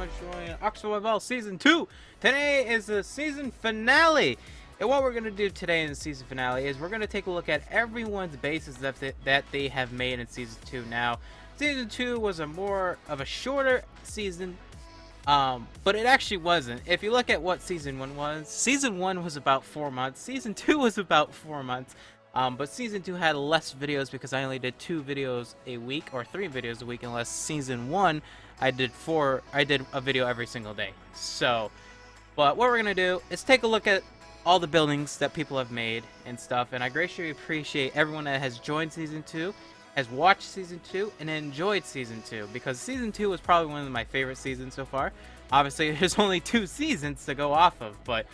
enjoying ARK Survival Season 2. Today is the season finale. And what we're going to do today in the season finale is we're going to take a look at everyone's bases that they have made in Season 2. Now, Season 2 was a more of a shorter season, but it actually wasn't. If you look at what Season 1 was about 4 months. Season 2 was about 4 months. But Season 2 had less videos because I only did 2 videos a week or 3 videos a week, unless Season 1 I did a video every single day. So, but what we're gonna do is take a look at all the buildings that people have made and stuff, and I greatly appreciate everyone that has joined Season 2, has watched Season 2, and enjoyed Season 2, because Season 2 was probably one of my favorite seasons so far. Obviously, there's only 2 seasons to go off of, but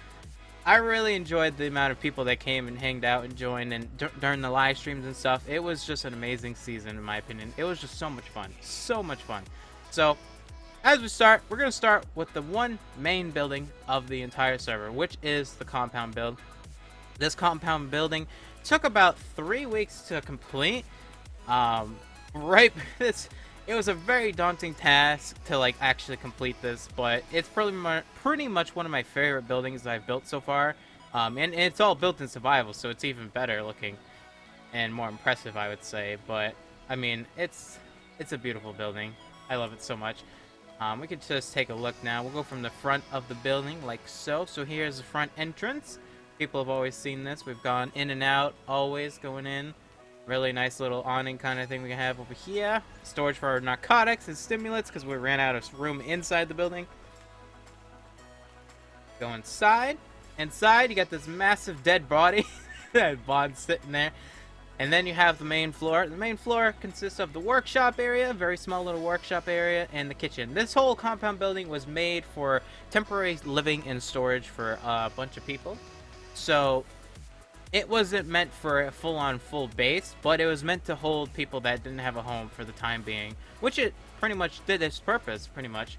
I really enjoyed the amount of people that came and hanged out and joined, and during the live streams and stuff. It was just an amazing season, in my opinion. It was just so much fun. So much fun. So, as we start, we're going to start with the one main building of the entire server, which is the compound build. This compound building took about 3 weeks to complete. It was a very daunting task to actually complete this, but it's pretty much one of my favorite buildings that I've built so far. And it's all built in survival, so it's even better looking and more impressive, I would say. But I mean, it's a beautiful building. I love it so much. We could just take a look now. We'll go from the front of the building like so. So here's the front entrance. People have always seen this. We've gone in and out, always going in. Really nice little awning kind of thing we have over here. Storage for our narcotics and stimulants because we ran out of room inside the building. Go inside. Inside, you got this massive dead body. That Bond's sitting there. And then you have the main floor. The main floor consists of the workshop area, very small little workshop area, and the kitchen. This whole compound building was made for temporary living and storage for a bunch of people. So it wasn't meant for a full base, but it was meant to hold people that didn't have a home for the time being, which it pretty much did its purpose, pretty much.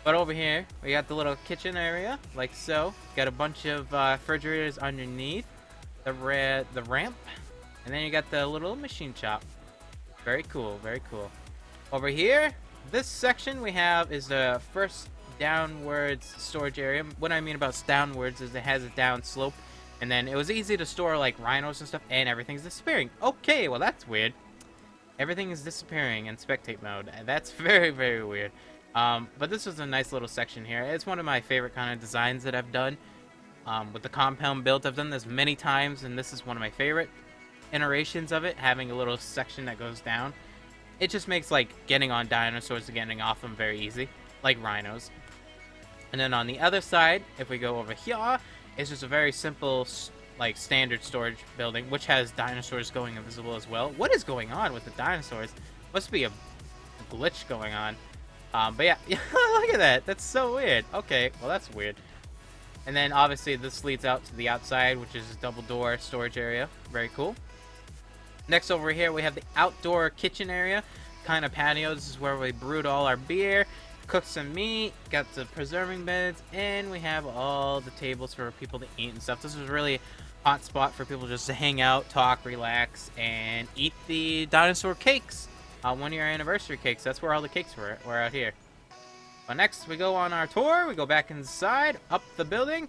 But over here, we got the little kitchen area, like so. Got a bunch of refrigerators underneath the ramp, and then you got the little machine shop. Very cool, very cool. Over here, this section we have is the first downwards storage area. What I mean about downwards is it has a down slope, and then it was easy to store like rhinos and stuff, and everything's disappearing. Okay, well that's weird. Everything is disappearing in spectate mode, and that's very, very weird. But this was a nice little section here. It's one of my favorite kind of designs that I've done with the compound build. I've done this many times, and this is one of my favorite iterations of it, having a little section that goes down. It just makes like getting on dinosaurs and getting off them very easy, like rhinos. And then on the other side, if we go over here, it's just a very simple, like, standard storage building, which has dinosaurs going invisible as well. What is going on with the dinosaurs? Must be a glitch going on. But yeah, look at that. That's so weird. Okay, well, that's weird. And then, obviously, this leads out to the outside, which is a double door storage area. Very cool. Next over here, we have the outdoor kitchen area, kind of patio. This is where we brewed all our beer. Cook some meat, got the preserving beds, and we have all the tables for people to eat and stuff. This is really a hot spot for people just to hang out, talk, relax, and eat the dinosaur cakes. 1-year anniversary cakes. That's where all the cakes were out here. But next, we go on our tour. We go back inside, up the building,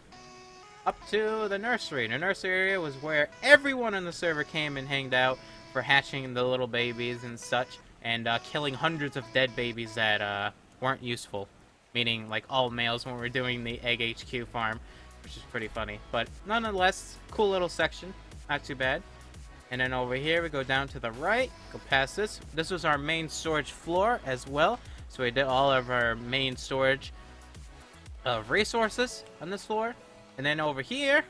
up to the nursery. The nursery area was where everyone on the server came and hanged out for hatching the little babies and such, and killing hundreds of dead babies that weren't useful, meaning like all males when we're doing the Egg HQ farm, which is pretty funny. But nonetheless, cool little section, not too bad. And then over here we go down to the right, go past this. This was our main storage floor as well, so we did all of our main storage of resources on this floor. And then over here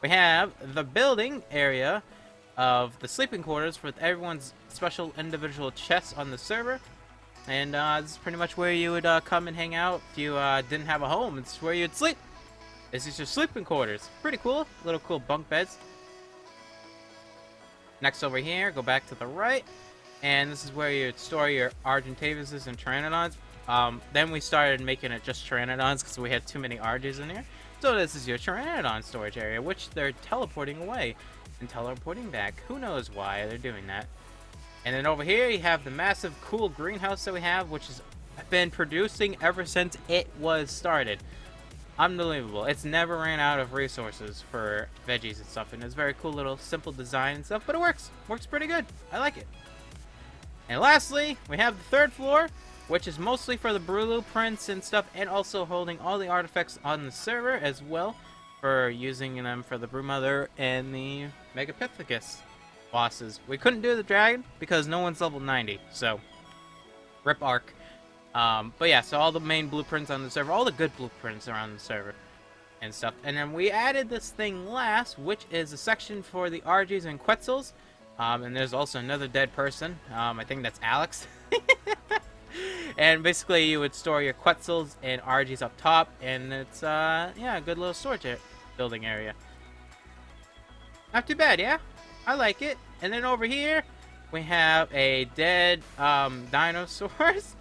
we have the building area of the sleeping quarters with everyone's special individual chests on the server. And this is pretty much where you would come and hang out if you didn't have a home. It's where you'd sleep. This is your sleeping quarters. Pretty cool. Little cool bunk beds. Next over here, go back to the right. And this is where you'd store your Argentavises and Pteranodons. Then we started making it just Pteranodons because we had too many Arges in here. So this is your Pteranodon storage area, which they're teleporting away and teleporting back. Who knows why they're doing that. And then over here you have the massive cool greenhouse that we have, which is been producing ever since it was started. Unbelievable. It's never ran out of resources for veggies and stuff, and it's very cool little simple design and stuff, but it works pretty good. I like it. And lastly, we have the third floor, which is mostly for the blueprints and stuff, and also holding all the artifacts on the server as well, for using them for the Brewmother and the Megapithecus bosses. We couldn't do the dragon because no one's level 90, so rip ARK. But yeah, so all the main blueprints on the server, all the good blueprints are on the server and stuff. And then we added this thing last, which is a section for the RGs and Quetzals. And there's also another dead person. I think that's Alex. And basically you would store your Quetzals and RGs up top, and it's yeah, a good little storage building area. Not too bad, yeah? I like it. And then over here we have a dead dinosaurs.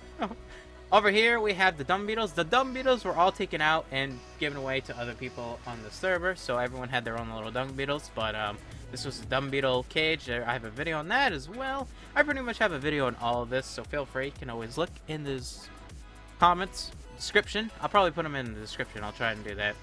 Over here we have the dung beetles. The dung beetles were all taken out and given away to other people on the server, so everyone had their own little dung beetles. But this was the dung beetle cage. I have a video on that as well. I pretty much have a video on all of this, so feel free. You can always look in the comments description. I'll probably put them in the description. I'll try and do that.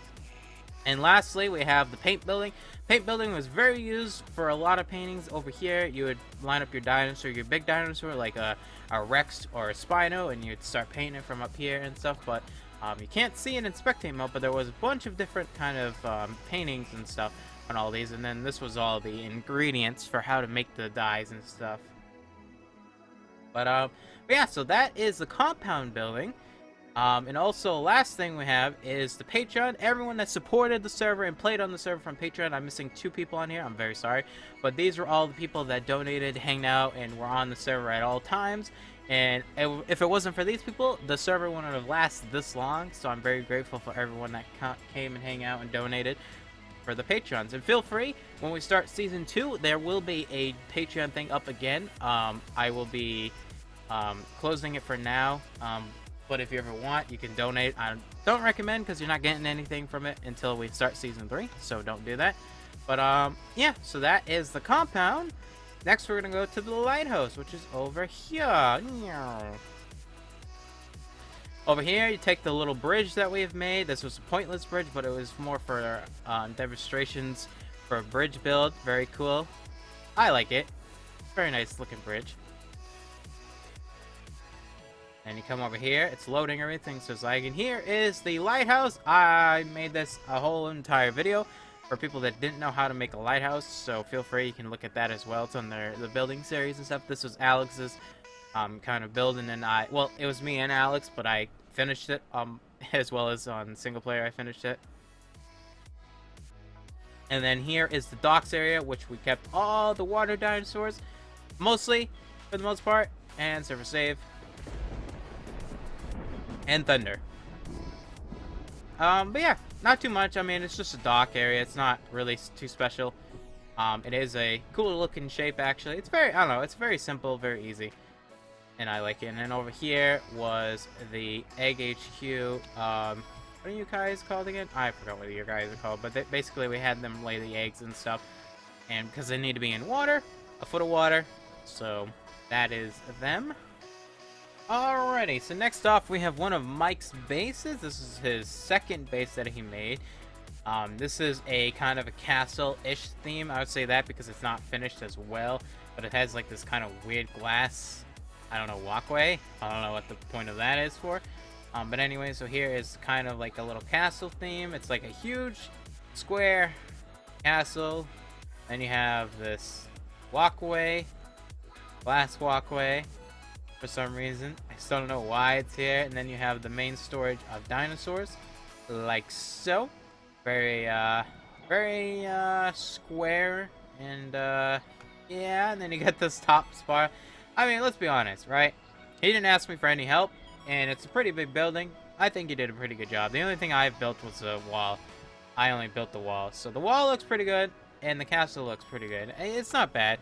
And lastly, we have the paint building. Paint building was very used for a lot of paintings. Over here, you would line up your dinosaur, your big dinosaur, like a Rex or a Spino, and you'd start painting it from up here and stuff. But you can't see it in spectate mode, but there was a bunch of different kind of paintings and stuff on all these. And then this was all the ingredients for how to make the dyes and stuff. But yeah, so that is the compound building. And also, last thing we have is the Patreon. Everyone that supported the server and played on the server from Patreon. I'm missing 2 people on here. I'm very sorry. But these were all the people that donated, hanged out, and were on the server at all times. And if it wasn't for these people, the server wouldn't have lasted this long. So I'm very grateful for everyone that came and hang out and donated for the Patreons. And feel free, when we start Season 2, there will be a Patreon thing up again. I will be closing it for now. But if you ever want, you can donate. I don't recommend because you're not getting anything from it until we start Season 3, so don't do that. But yeah, so that is the compound. Next, we're going to go to the lighthouse, which is over here. Over here, you take the little bridge that we've made. This was a pointless bridge, but it was more for demonstrations for a bridge build. Very cool. I like it. Very nice looking bridge. And you come over here, it's loading everything, so it's lagging. Here is the lighthouse. I made this a whole entire video for people that didn't know how to make a lighthouse, so feel free, you can look at that as well. It's on the building series and stuff. This was Alex's kind of building, and well, it was me and Alex, but I finished it, as well as on single player I finished it. And then here is the docks area, which we kept all the water dinosaurs, mostly, for the most part, and server save. And thunder. But yeah, not too much. I mean, it's just a dock area. It's not really too special. It is a cool looking shape, actually. It's very, I don't know, it's very simple, very easy. And I like it. And then over here was the Egg HQ. What are you guys called again? I forgot what you guys are called. But basically, we had them lay the eggs and stuff. And because they need to be in water, a foot of water. So that is them. Alrighty, so next off we have one of Mike's bases. This is his second base that he made. This is a kind of a castle-ish theme. I would say that because it's not finished as well, but it has like this kind of weird glass, I don't know, walkway. I don't know what the point of that is for. But anyway, so here is kind of like a little castle theme. It's like a huge square castle. Then you have this walkway, glass walkway. For some reason, I still don't know why it's here. And then you have the main storage of dinosaurs, like so. Very square, and yeah. And then you got this top spot. I mean, let's be honest, right? He didn't ask me for any help, and it's a pretty big building. I think he did a pretty good job. The only thing I've built was a wall. I only built the wall, so the wall looks pretty good, and the castle looks pretty good. It's not bad.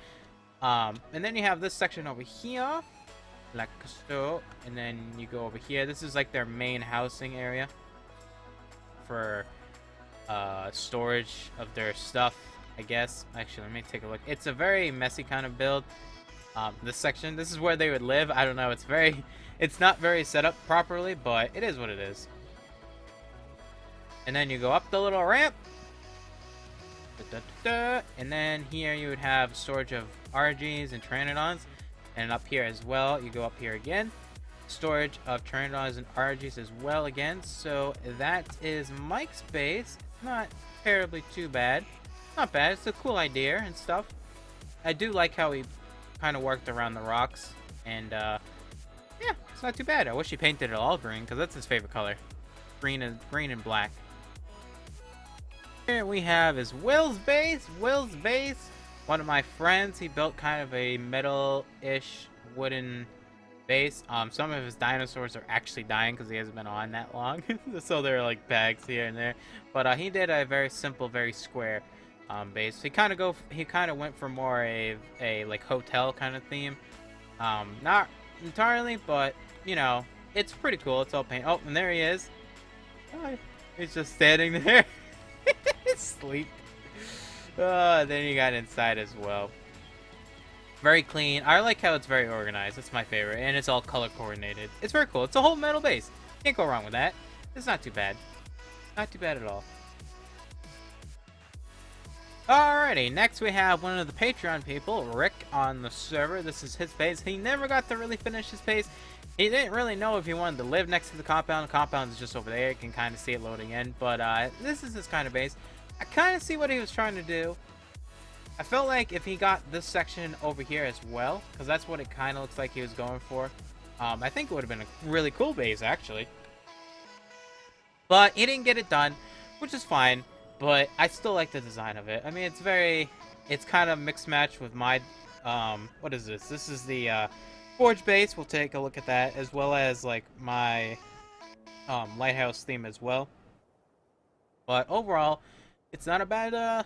And then you have this section over here. Like so, and then you go over here. This is like their main housing area for storage of their stuff, I guess. Actually, let me take a look. It's a very messy kind of build. This section, this is where they would live. I don't know, it's very It's not very set up properly, but it is what it is. And then you go up the little ramp. And then here you would have storage of RGs and Pteranodons. And up here as well, you go up here again. Storage of Pteranodons and RGs as well again. So that is Mike's base. It's not terribly too bad. Not bad. It's a cool idea and stuff. I do like how he kind of worked around the rocks. And yeah, it's not too bad. I wish he painted it all green because that's his favorite color. Green and black. Here we have is Will's base. Will's base. One of my friends, he built kind of a metal-ish wooden base. Some of his dinosaurs are actually dying because he hasn't been on that long. So they're like bags here and there. But he did a very simple, very square base. He kind of went for more a like hotel kind of theme. Not entirely, but you know, it's pretty cool. It's all paint. Oh, and there he is. Oh, he's just standing there. Sleep. Then you got inside as well. Very clean. I like how it's very organized. That's my favorite. And it's all color coordinated. It's very cool. It's a whole metal base. Can't go wrong with that. It's not too bad. Not too bad at all. Alrighty, next we have one of the Patreon people, Rick, on the server. This is his base. He never got to really finish his base. He didn't really know if he wanted to live next to the compound. The compound is just over there. You can kind of see it loading in. But this is his kind of base. I kind of see what he was trying to do. I felt like if he got this section over here as well, because that's what it kind of looks like he was going for. I think it would have been a really cool base, actually. But he didn't get it done, which is fine. But I still like the design of it. I mean, it's kind of mixed match with my, what is this? This is the Forge base. We'll take a look at that, as well as like my lighthouse theme as well. But overall, it's not a bad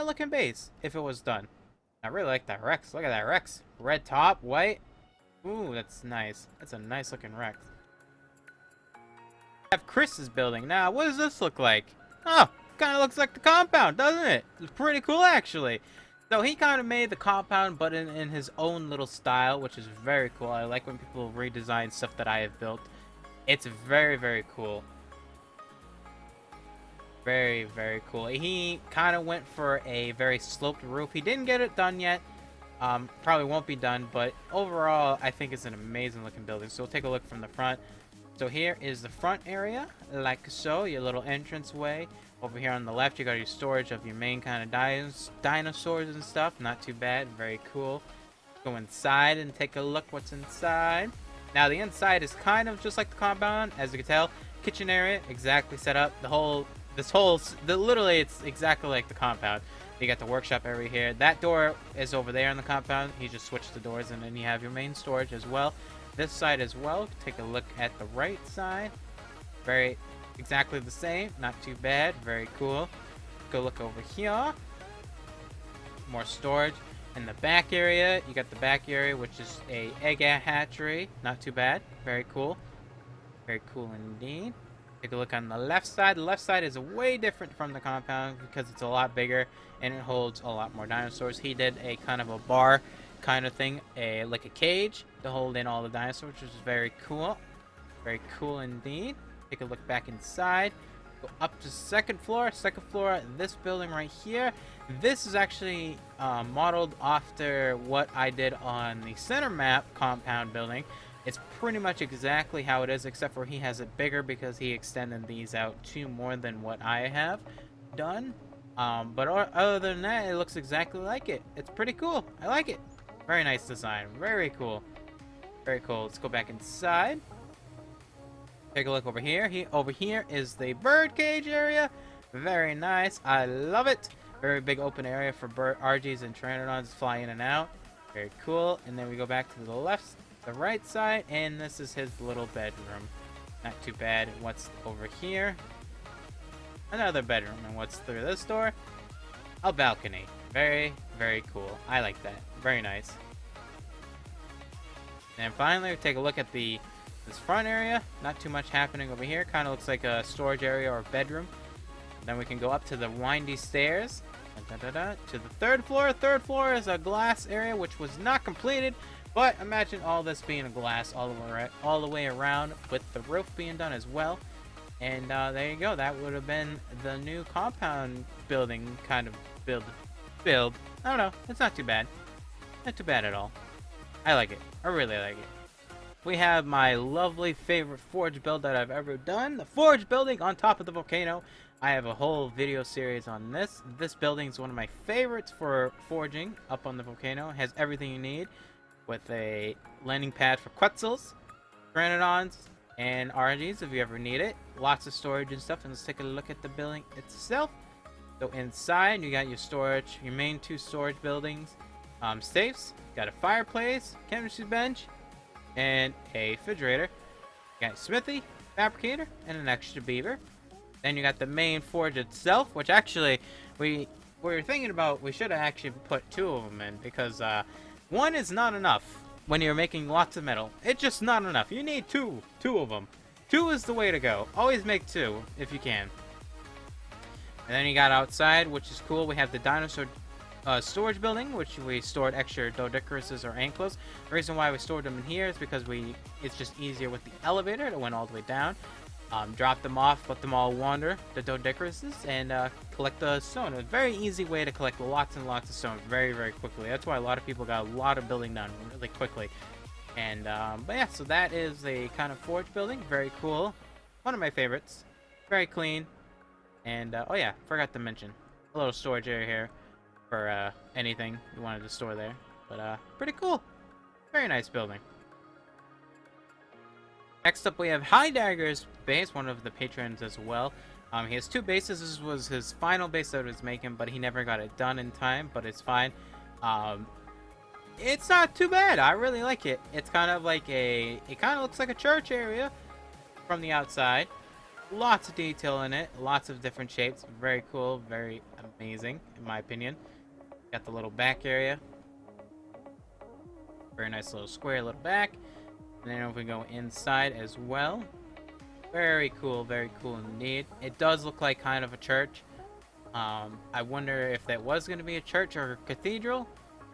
looking base if it was done. I really like that Rex. Look at that Rex. Red top, white. Ooh, that's nice. That's a nice looking Rex. I have Chris's building. Now, what does this look like? Oh, kind of looks like the compound, doesn't it? It's pretty cool, actually. So he kind of made the compound, but in his own little style, which is very cool. I like when people redesign stuff that I have built. It's very, very cool. Very, very cool. He kind of went for a very sloped roof. He didn't get it done yet. Probably won't be done, but overall, I think it's an amazing looking building. So we'll take a look from the front. So here is the front area, like so, your little entrance way. Over here on the left, you got your storage of your main kind of dinosaurs and stuff. Not too bad, very cool. Go inside and take a look what's inside. Now the inside is kind of just like the compound, as you can tell. Kitchen area, exactly set up. Literally, it's exactly like the compound. You got the workshop area here. That door is over there in the compound. You just switch the doors and then you have your main storage as well. This side as well. Take a look at the right side. Very exactly the same. Not too bad. Very cool. Go look over here. More storage. In the back area, you got the back area, which is a egg hatchery. Not too bad. Very cool. Very cool indeed. Take a look on the left side. The left side is way different from the compound because it's a lot bigger and it holds a lot more dinosaurs. He did a kind of a bar kind of thing, like a cage to hold in all the dinosaurs, which is very cool. Very cool indeed. Take a look back inside. Go up to second floor. Second floor, this building right here. This is actually modeled after what I did on the center map compound building. It's pretty much exactly how it is, except for he has it bigger because he extended these out to more than what I have done. But other than that, it looks exactly like it. It's pretty cool. I like it. Very nice design. Very cool. Very cool. Let's go back inside. Take a look over here. Over here is the bird cage area. Very nice. I love it. Very big open area for RGs and Pteranodons to fly in and out. Very cool. And then we go back to the right side, and this is his little bedroom. Not too bad. What's over here? Another bedroom. And what's through this door? A balcony. Very, very cool. I like that. Very nice. And finally, we take a look at this front area. Not too much happening over here. Kind of looks like a storage area or a bedroom. Then we can go up to the windy stairs. To the third floor. Third floor is a glass area, which was not completed. But imagine all this being a glass all the way around with the roof being done as well. And there you go. That would have been the new compound building kind of build. I don't know. It's not too bad. Not too bad at all. I like it. I really like it. We have my lovely favorite forge build that I've ever done. The forge building on top of the volcano. I have a whole video series on this. This building is one of my favorites for forging up on the volcano. It has everything you need with a landing pad for Quetzals, Granodons, and RGs if you ever need it. Lots of storage and stuff. And let's take a look at the building itself. So inside you got your storage, your main 2 storage buildings, safes, got a fireplace, chemistry bench, and a refrigerator. You got a smithy, fabricator, and an extra beaver. Then you got the main forge itself, which actually we were thinking about. We should have actually put 2 of them in because 1 is not enough when you're making lots of metal. It's just not enough. You need 2 of them. 2 is the way to go. Always make 2 if you can. And then you got outside, which is cool. We have the dinosaur storage building, which we stored extra Doedicruses or Anklos. The reason why we stored them in here is because it's just easier with the elevator. It went all the way down. Drop them off, let them all wander, the Doedicruses, and collect the stone. A very easy way to collect lots and lots of stone very, very quickly. That's why a lot of people got a lot of building done really quickly. And but yeah, so that is a kind of forge building. Very cool. One of my favorites. Very clean. And oh yeah, forgot to mention a little storage area here for anything you wanted to store there. But pretty cool. Very nice building. Next up we have Highdagger's base, one of the patrons as well. He has 2 bases. This was his final base that he was making, but he never got it done in time, but it's fine. It's not too bad. I really like it. It's kind of like it kind of looks like a church area from the outside. Lots of detail in it, lots of different shapes. Very cool, very amazing in my opinion. Got the little back area. Very nice little square little back. And then if we go inside as well. Very cool indeed. It does look like kind of a church. I wonder if that was going to be a church or a cathedral,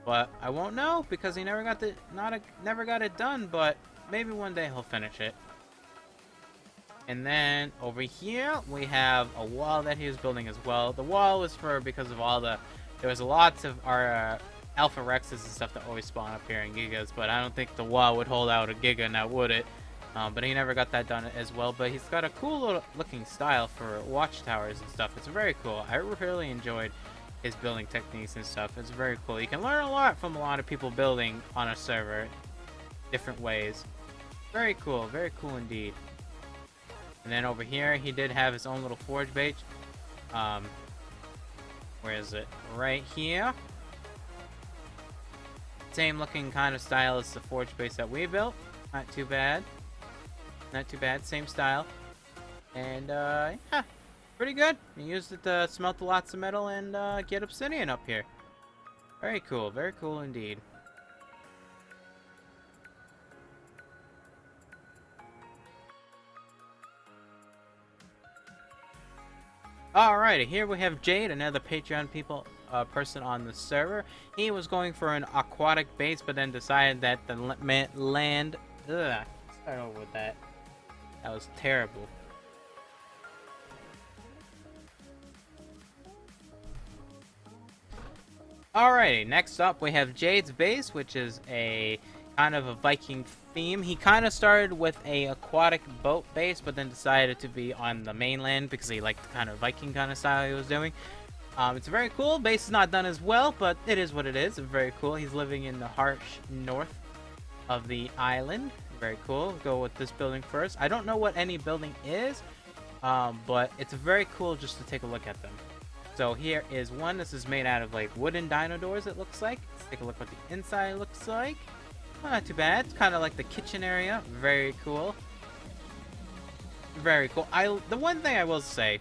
but I won't know because he never got never got it done, but maybe one day he'll finish it. And then over here we have a wall that he was building as well. The wall was because of all there was lots of our Alpha Rexes and stuff that always spawn up here in Gigas, but I don't think the wall would hold out a Giga now, would it? But he never got that done as well. But he's got a cool looking style for watchtowers and stuff. It's very cool. I really enjoyed his building techniques and stuff. It's very cool. You can learn a lot from a lot of people building on a server, different ways. Very cool indeed. And then over here, he did have his own little forge base. Where is it? Right here. Same looking kind of style as the forge base that we built. Not too bad. Not too bad. Same style. And yeah, pretty good. He used it to smelt lots of metal and get obsidian up here. Very cool indeed. Alrighty, here we have Jade, another Patreon person on the server. He was going for an aquatic base, but then decided that the land... Ugh, start over with that. That was terrible. Alrighty, next up we have Jade's base, which is a kind of a Viking theme. He kind of started with a aquatic boat base, but then decided to be on the mainland because he liked the kind of Viking kind of style he was doing. It's very cool. Base is not done as well, but it is what it is. It's very cool. He's living in the harsh north of the island. Very cool. Go with this building first. I don't know what any building is, but it's very cool just to take a look at them. So here is one. This is made out of like wooden dino doors, it looks like. Let's take a look what the inside looks like. Well, not too bad. It's kind of like the kitchen area. Very cool. Very cool. The one thing I will say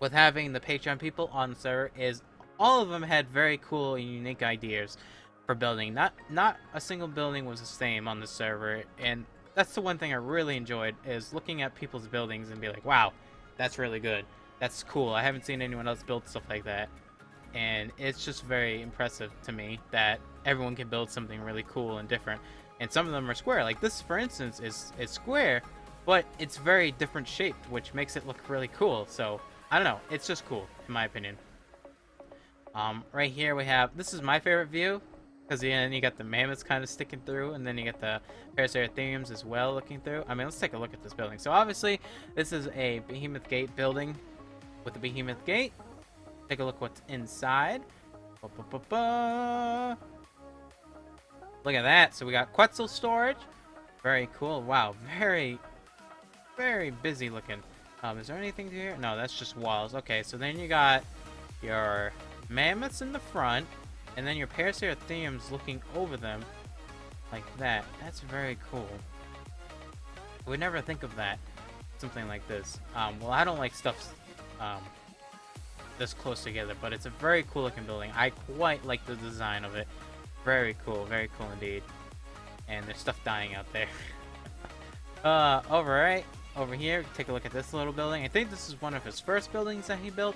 with having the Patreon people on the server is all of them had very cool and unique ideas for building. Not a single building was the same on the server, and that's the one thing I really enjoyed is looking at people's buildings and be like, wow, that's really good. That's cool. I haven't seen anyone else build stuff like that. and it's just very impressive to me that everyone can build something really cool and different. And some of them are square. Like this, for instance, is square, but it's very different shaped, which makes it look really cool. So I don't know, it's just cool in my opinion. Right here we have, this is my favorite view, because then you got the mammoths kind of sticking through, and then you get the Paraceratheriums as well looking through. I mean, let's take a look at this building. So obviously, this is a Behemoth Gate building with the Behemoth Gate. Take a look what's inside. Ba-ba-ba-ba. Look at that. So we got Quetzal storage. Very cool. Wow, very, very busy looking. Is there anything here? No, that's just walls. Okay, so then you got your mammoths in the front, and then your Paraceratheriums looking over them like that. That's very cool. I would never think of that. Something like this. Well, I don't like stuff this close together, but it's a very cool looking building. I quite like the design of it. Very cool indeed. And there's stuff dying out there. Alright, over here, take a look at this little building. I think this is one of his first buildings that he built.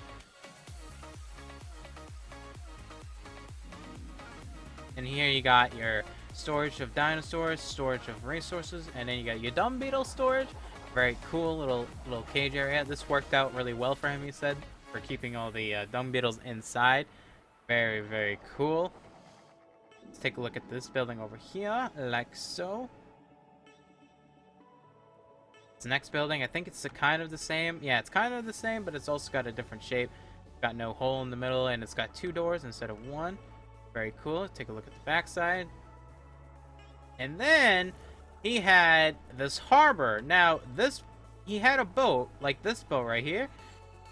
And here you got your storage of dinosaurs, storage of resources, and then you got your dung beetle storage. Very cool little cage area. This worked out really well for him, he said, for keeping all the dung beetles inside. Very, very cool. Let's take a look at this building over here, like so. This next building, I think it's kind of the same. Yeah, it's kind of the same, but it's also got a different shape. It's got no hole in the middle, and it's got 2 doors instead of 1. Very cool. Take a look at the backside. And then he had this harbor. Now, he had a boat, like this boat right here.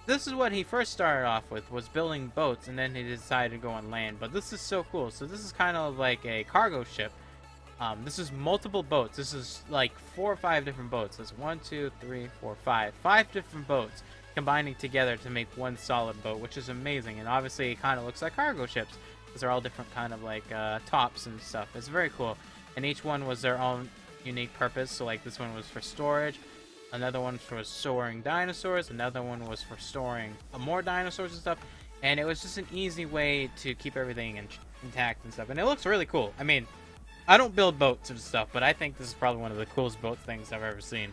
This is what he first started off with, was building boats, and then he decided to go on land. But this is so cool. So this is kind of like a cargo ship. This is multiple boats. This is like 4 or 5 different boats. There's 1, 2, 3, 4, 5. 5 different boats combining together to make one solid boat, which is amazing. And obviously, it kind of looks like cargo ships, because they're all different kind of like tops and stuff. It's very cool. And each one was their own unique purpose. So like this one was for storage. Another one for storing dinosaurs. Another one was for storing more dinosaurs and stuff. And it was just an easy way to keep everything intact and stuff. And it looks really cool. I mean, I don't build boats and stuff, but I think this is probably one of the coolest boat things I've ever seen.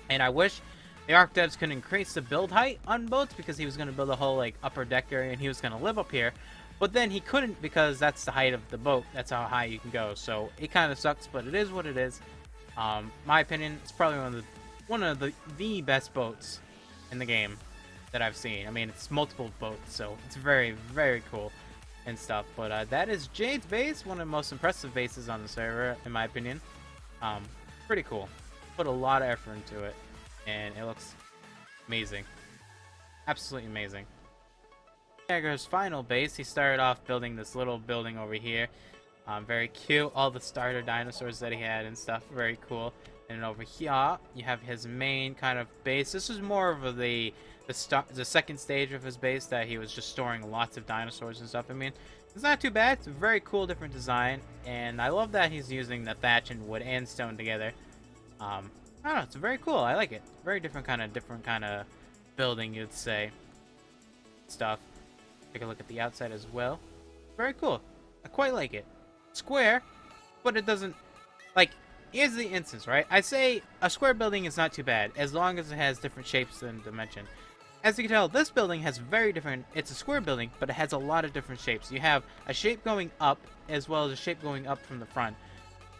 And I wish the ARK devs could increase the build height on boats, because he was going to build a whole like upper deck area and he was going to live up here. But then he couldn't, because that's the height of the boat. That's how high you can go. So it kind of sucks, but it is what it is. My opinion, it's probably one of the best boats in the game that I've seen. I mean, it's multiple boats, so it's very, very cool and stuff. But that is Jade's base, one of the most impressive bases on the server, in my opinion. Pretty cool. Put a lot of effort into it, and it looks amazing. Absolutely amazing. Jagger's final base, he started off building this little building over here. Very cute. All the starter dinosaurs that he had and stuff. Very cool. And over here, you have his main kind of base. This is more of the second stage of his base, that he was just storing lots of dinosaurs and stuff. I mean, it's not too bad. It's a very cool, different design. And I love that he's using the thatch and wood and stone together. I don't know. It's very cool. I like it. Very different kind of building, you'd say. Stuff. Take a look at the outside as well. Very cool. I quite like it. Square, but it doesn't, like, here's the instance, right? I say a square building is not too bad, as long as it has different shapes and dimension. As you can tell, this building has very different, it's a square building, but it has a lot of different shapes. You have a shape going up, as well as a shape going up from the front,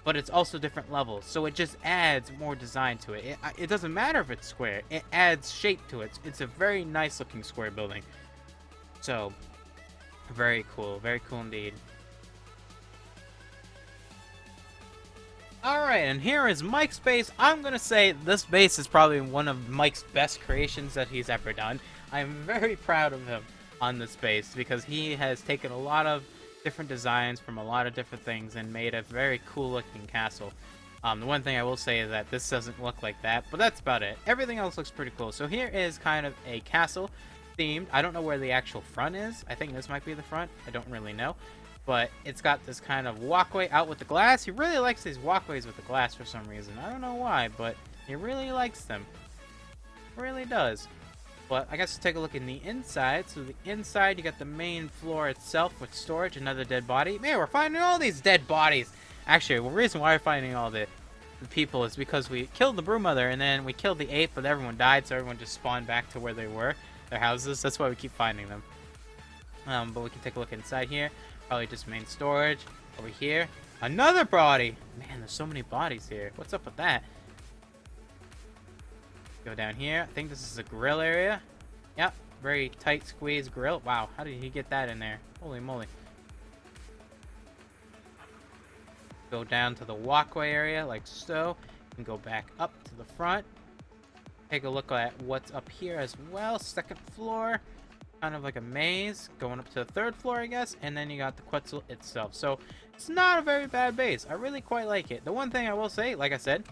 but it's also different levels, so it just adds more design to it. It doesn't matter if it's square, it adds shape to it. It's a very nice looking square building. So, very cool indeed. Alright, and here is Mike's base. I'm gonna say this base is probably one of Mike's best creations that he's ever done. I'm very proud of him on this base, because he has taken a lot of different designs from a lot of different things and made a very cool looking castle. The one thing I will say is that this doesn't look like that, but that's about it. Everything else looks pretty cool. So here is kind of a castle themed. I don't know where the actual front is. I think this might be the front. I don't really know. But it's got this kind of walkway out with the glass. He really likes these walkways with the glass for some reason. I don't know why, but he really likes them. Really does. But I guess we'll take a look in the inside. So the inside, you got the main floor itself with storage, another dead body. Man, we're finding all these dead bodies. Actually, the reason why we're finding all the people is because we killed the brood mother and then we killed the ape, but everyone died, so everyone just spawned back to where they were, their houses. That's why we keep finding them. But we can take a look inside here. Probably just main storage. Over here, another body. Man, there's so many bodies here. What's up with that? Go down here. I think this is a grill area. Yep, very tight squeeze grill. Wow, how did he get that in there? Holy moly. Go down to the walkway area like so. And go back up to the front. Take a look at what's up here as well. Second floor. Kind of like a maze. Going up to the third floor, I guess. And then you got the Quetzal itself. So, it's not a very bad base. I really quite like it. The one thing I will say, like I said,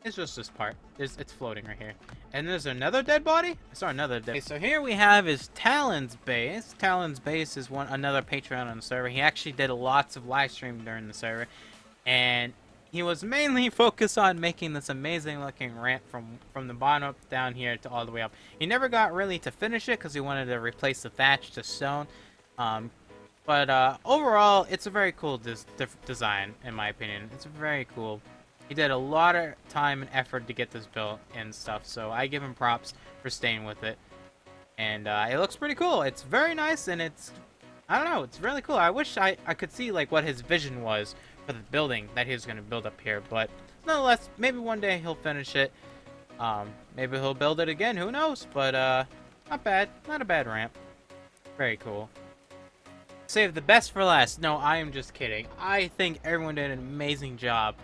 it's just this part. It's floating right here. And there's another dead body? I saw another dead. Okay, so here we have is Talon's base. Talon's base is another Patreon on the server. He actually did lots of live streaming during the server. And he was mainly focused on making this amazing looking ramp from the bottom up down here to all the way up. He never got really to finish it because he wanted to replace the thatch to stone. But overall, it's a very cool design, in my opinion. It's very cool. He did a lot of time and effort to get this built and stuff, so I give him props for staying with it. And it looks pretty cool. It's very nice, and it's, I don't know, it's really cool. I wish I could see like what his vision was for the building that he was going to build up here, but nonetheless, maybe one day he'll finish it. Maybe he'll build it again, who knows? But not bad, not a bad ramp. Very cool. Save the best for last. No, I am just kidding. I think everyone did an amazing job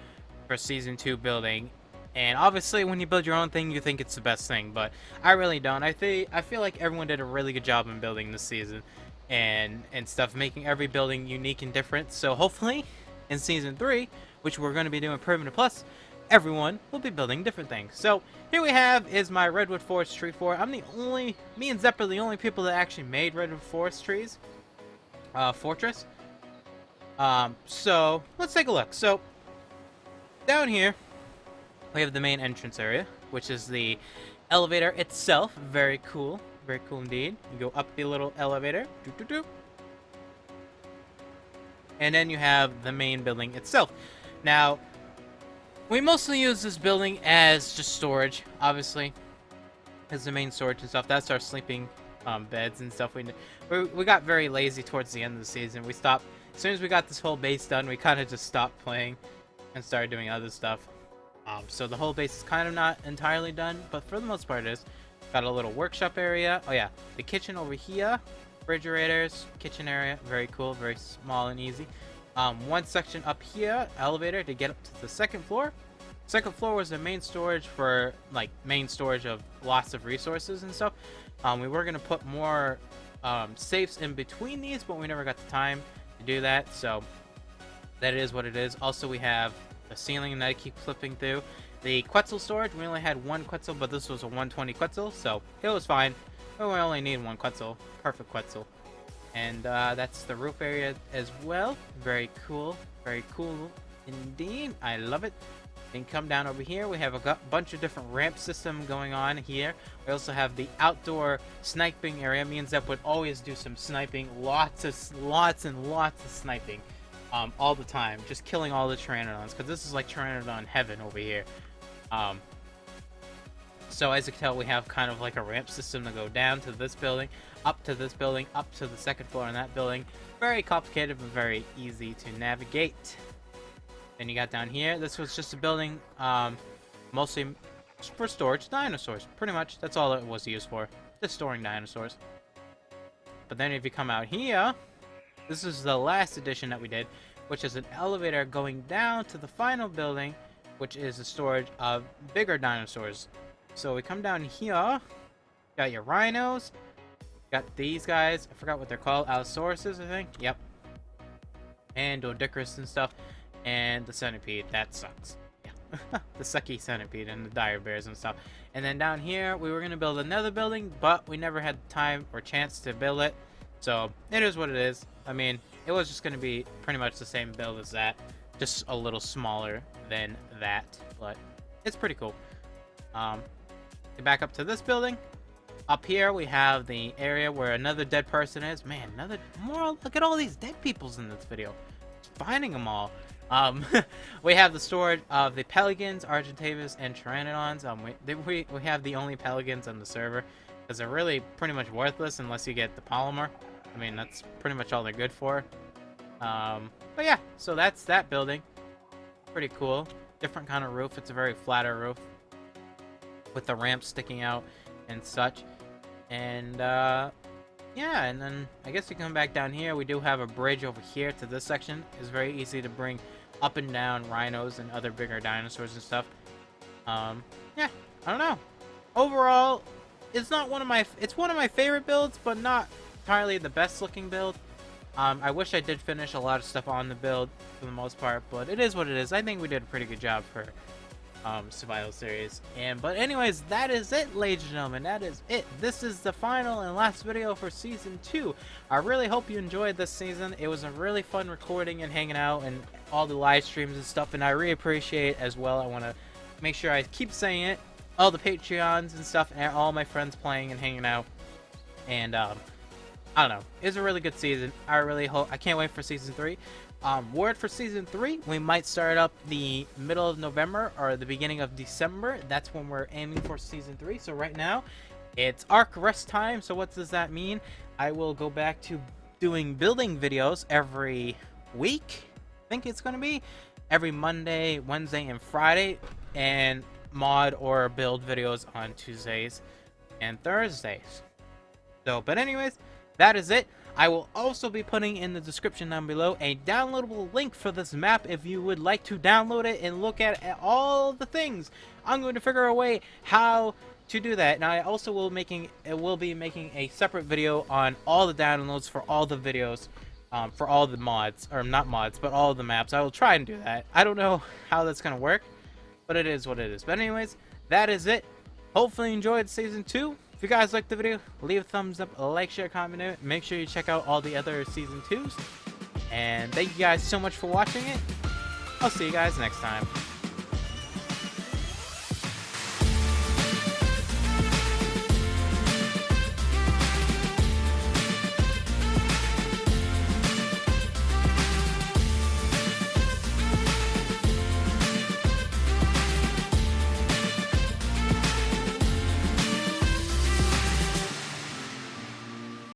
for season 2 building, and obviously when you build your own thing you think it's the best thing, but I really don't. I feel like everyone did a really good job in building this season and stuff, making every building unique and different. So hopefully in season 3, which we're going to be doing Permanent Plus, everyone will be building different things. So here we have is my Redwood Forest tree fort. Me and Zepp are the only people that actually made Redwood Forest trees fortress. So let's take a look. So down here, we have the main entrance area, which is the elevator itself. Very cool indeed. You go up the little elevator, and then you have the main building itself. Now, we mostly use this building as just storage, obviously, as the main storage and stuff. That's our sleeping beds and stuff. We got very lazy towards the end of the season. We stopped, as soon as we got this whole base done, we kind of just stopped playing and started doing other stuff. So the whole base is kind of not entirely done, but for the most part it is. Got a little workshop area. Oh yeah, the kitchen over here, refrigerators, kitchen area, very cool, very small and easy. One section up here, elevator to get up to the second floor. Second floor was the main storage for main storage of lots of resources and stuff. We were gonna put more safes in between these, but we never got the time to do that, so that is what it is. Also, we have the ceiling that I keep flipping through. The Quetzal storage, we only had one Quetzal, but this was a 120 Quetzal, so it was fine. We only need one Quetzal. Perfect Quetzal. And that's the roof area as well. Very cool indeed. I love it. Then come down over here. We have a bunch of different ramp system going on here. We also have the outdoor sniping area. Me and Zepp would always do some sniping. Lots and lots of sniping. All the time, just killing all the Pteranodons, because this is like Pteranodon heaven over here. So as you can tell, we have kind of like a ramp system to go down to this building, up to this building, up to the second floor in that building. Very complicated, but very easy to navigate. Then you got down here, this was just a building, mostly for storage dinosaurs. Pretty much, that's all it was used for, just storing dinosaurs. But then if you come out here, this is the last edition that we did, which is an elevator going down to the final building, which is the storage of bigger dinosaurs. So we come down here, got your rhinos, got these guys, I forgot what they're called, Allosauruses, I think, yep. And Doedicurus and stuff, and the centipede, that sucks. Yeah. The sucky centipede and the dire bears and stuff. And then down here, we were going to build another building, but we never had time or chance to build it. So, it is what it is. I mean, it was just going to be pretty much the same build as that, just a little smaller than that, but it's pretty cool. Get back up to this building. Up here we have the area where another dead person is. Man, look at all these dead peoples in this video. Just finding them all. We have the storage of the pelicans, Argentavis, and Pteranodons. We have the only pelicans on the server because they're really pretty much worthless unless you get the polymer. I mean, that's pretty much all they're good for. But yeah, so that's that building. Pretty cool. Different kind of roof. It's a very flatter roof with the ramp sticking out and such. And yeah, and then I guess we come back down here. We do have a bridge over here to this section. It's very easy to bring up and down rhinos and other bigger dinosaurs and stuff. Yeah, I don't know. Overall, it's one of my favorite builds, but not entirely the best looking build. I wish I did finish a lot of stuff on the build for the most part, but it is what it is. I think we did a pretty good job for survival series. But anyways, that is it, ladies and gentlemen. That is it. This is the final and last video for season 2. I really hope you enjoyed this season. It was a really fun recording and hanging out and all the live streams and stuff, and I really appreciate it as well. I want to make sure I keep saying it, all the Patreons and stuff, and all my friends playing and hanging out. And I don't know, it was a really good season. I can't wait for season 3. Word for season 3, we might start up the middle of November or the beginning of December. That's when we're aiming for season 3. So right now, it's ARK rest time. So what does that mean? I will go back to doing building videos every week. I think it's going to be every Monday, Wednesday, and Friday. And mod or build videos on Tuesdays and Thursdays. So, but anyways, that is it. I will also be putting in the description down below a downloadable link for this map if you would like to download it and look at all the things. I'm going to figure a way how to do that. Now I also will be making a separate video on all the downloads for all the videos, for all the mods, or not mods, but all of the maps. I will try and do that. I don't know how that's going to work, but it is what it is. But anyways, that is it. Hopefully you enjoyed season 2. If you guys liked the video, leave a thumbs up, like, share, comment. Make sure you check out all the other season 2s. And thank you guys so much for watching it. I'll see you guys next time.